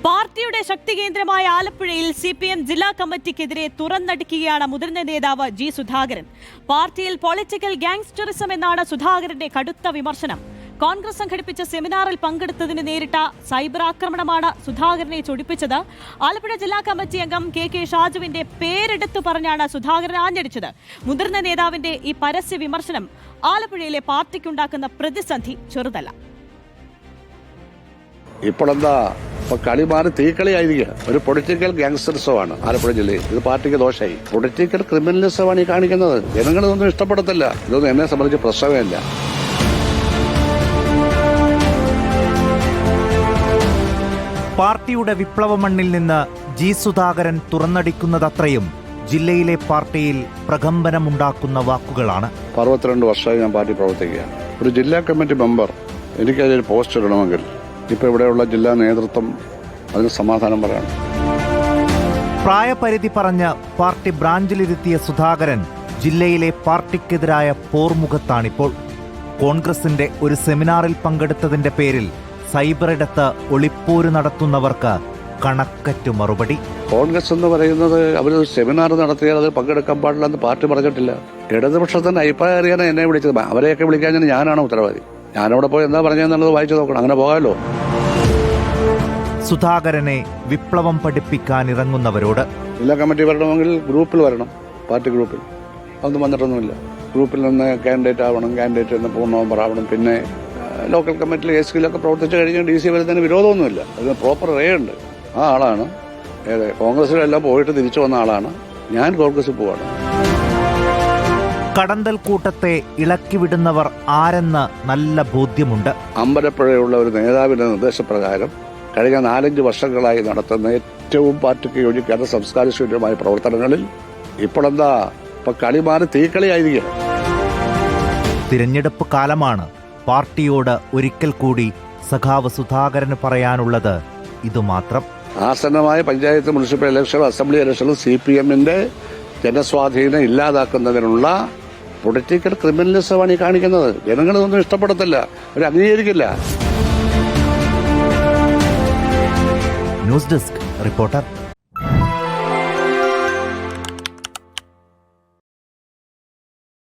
പാർട്ടിയുടെ ശക്തി കേന്ദ്രമായ ആലപ്പുഴയിൽ CPM ജില്ലാ കമ്മിറ്റിക്കെതിരെ തുറന്നടിക്കുകയാണ് മുതിർന്ന നേതാവ് G. സുധാകരൻ. പാർട്ടിയിൽ പൊളിറ്റിക്കൽ ഗാങ്സ്റ്ററിസം എന്നാണ് സുധാകരന്റെ കടുത്ത വിമർശനം. കോൺഗ്രസ് സംഘടിപ്പിച്ച സെമിനാറിൽ പങ്കെടുത്തതിന് നേരിട്ട സൈബർ ആക്രമണമാണ് സുധാകരനെ ചൊടിപ്പിച്ചത്. ആലപ്പുഴ ജില്ലാ കമ്മിറ്റി അംഗം KK ഷാജുവിന്റെ പേരെടുത്തു പറഞ്ഞാണ് സുധാകരൻ ആഞ്ഞടിച്ചത്. മുതിർന്ന നേതാവിന്റെ ഈ പരസ്യ വിമർശനം ആലപ്പുഴയിലെ പാർട്ടിക്കുണ്ടാക്കുന്ന പ്രതിസന്ധി ചെറുതല്ല. ഇപ്പോഴെന്താ കളി മാറി തീക്കളിയായിരിക്കുക. ഒരു പൊളിറ്റിക്കൽ ഗാങ്സ്റ്ററിസമാണ് ആലപ്പുഴ ജില്ലയിൽ. ഇത് പാർട്ടിക്ക് ദോഷമായി. പൊളിറ്റിക്കൽ ക്രിമിനലിസമാണ് ഈ കാണിക്കുന്നത്. ജനങ്ങളിതൊന്നും ഇഷ്ടപ്പെടത്തില്ല. ഇതൊന്നും എന്നെ സംബന്ധിച്ച് പ്രശ്നമേയില്ല. പാർട്ടിയുടെ വിപ്ലവ മണ്ണിൽ നിന്ന് G. സുധാകരൻ തുറന്നടിക്കുന്നതത്രയും ജില്ലയിലെ പാർട്ടിയിൽ പ്രകമ്പനമുണ്ടാക്കുന്ന വാക്കുകളാണ്. 62 വർഷമായി ഞാൻ പാർട്ടി പ്രവർത്തിക്കുകയാണ്. ഒരു ജില്ലാ കമ്മിറ്റി മെമ്പർ എനിക്കതിൽ പോസ്റ്റ് ഇടണമെങ്കിൽ ഇപ്പൊ ഇവിടെയുള്ള ജില്ലാ നേതൃത്വം അതിന് സമാധാനം പറയണം. പ്രായപരിധി പറഞ്ഞ് പാർട്ടി ബ്രാഞ്ചിലിരുത്തിയ സുധാകരൻ ജില്ലയിലെ പാർട്ടിക്കെതിരായ പോർമുഖത്താണിപ്പോൾ. കോൺഗ്രസിന്റെ ഒരു സെമിനാറിൽ പങ്കെടുത്തതിന്റെ പേരിൽ സൈബറിടത്ത് ഒളിപ്പോര് നടത്തുന്നവർക്ക് കണക്കറ്റു മറുപടി. കോൺഗ്രസ് എന്ന് പറയുന്നത് അവരൊരു സെമിനാർ നടത്തിയാൽ അത് പങ്കെടുക്കാൻ പാടില്ലെന്ന് പാർട്ടി പറഞ്ഞിട്ടില്ല. ഇടതുപക്ഷത്തിന്റെ അഭിപ്രായം അറിയാനാണ് എന്നെ വിളിച്ചത്. അവരെയൊക്കെ വിളിക്കാൻ ഞാനാണ് ഉത്തരവാദി. ഞാനവിടെ പോയി എന്താ പറഞ്ഞതെന്നുള്ളത് വായിച്ചു നോക്കണം. അങ്ങനെ പോകാമല്ലോ. സുധാകരനെ വിപ്ലവം പഠിപ്പിക്കാനിറങ്ങുന്നവരോട് ജില്ലാ കമ്മിറ്റി വരണമെങ്കിൽ ഗ്രൂപ്പിൽ വരണം. പാർട്ടി ഗ്രൂപ്പിൽ അതൊന്നും വന്നിട്ടൊന്നുമില്ല. ഗ്രൂപ്പിൽ നിന്ന് കാൻഡിഡേറ്റ് ആവണം. കാൻഡിഡേറ്റ് എന്ന് പൂർണ്ണ മെമ്പർ ആവണം. പിന്നെ ലോക്കൽ കമ്മിറ്റിയിൽ SQലൊക്കെ പ്രവർത്തിച്ചു കഴിഞ്ഞാൽ DC വരുന്നതിന് വിരോധമൊന്നുമില്ല. അതിന് പ്രോപ്പർ റേ ഉണ്ട്. ആ ആളാണ് കോൺഗ്രസിലെല്ലാം പോയിട്ട് തിരിച്ചു വന്ന ആളാണ്. ഞാൻ കോൺഗ്രസിൽ പോവാണ്. കടന്തൽ കൂട്ടത്തെ ഇളക്കിവിടുന്നവർ ആരെന്ന് നല്ല ബോധ്യമുണ്ട്. അമ്പലപ്പുഴയുള്ള ഒരു നേതാവിന്റെ നിർദ്ദേശപ്രകാരം കഴിഞ്ഞ 4-5 വർഷങ്ങളായി നടത്തുന്ന ഏറ്റവും പാർട്ടിക്ക് യോജിക്കാത്ത സംസ്കാരശൂന്യമായ പ്രവർത്തനങ്ങളിൽ ഇപ്പോഴെന്താ കളി മാറി തീക്കളിയായിരിക്കുക. തിരഞ്ഞെടുപ്പ് കാലമാണ്. പാർട്ടിയോട് ഒരിക്കൽ കൂടി സഖാവ് സുധാകരന് പറയാനുള്ളത് ഇതുമാത്രം. ആസന്നമായ പഞ്ചായത്ത്, മുനിസിപ്പൽ ഇലക്ഷൻ, അസംബ്ലി ഇലക്ഷനിൽ CPMന്റെ ജനസ്വാധീനം ഇല്ലാതാക്കുന്നതിനുള്ള പൊളിറ്റിക്കൽ ക്രിമിനലിസമാണ് ഈ കാണിക്കുന്നത്. ജനങ്ങളിതൊന്നും ഇഷ്ടപ്പെടത്തില്ല. അവർ അംഗീകരിക്കില്ല. News desk reporter.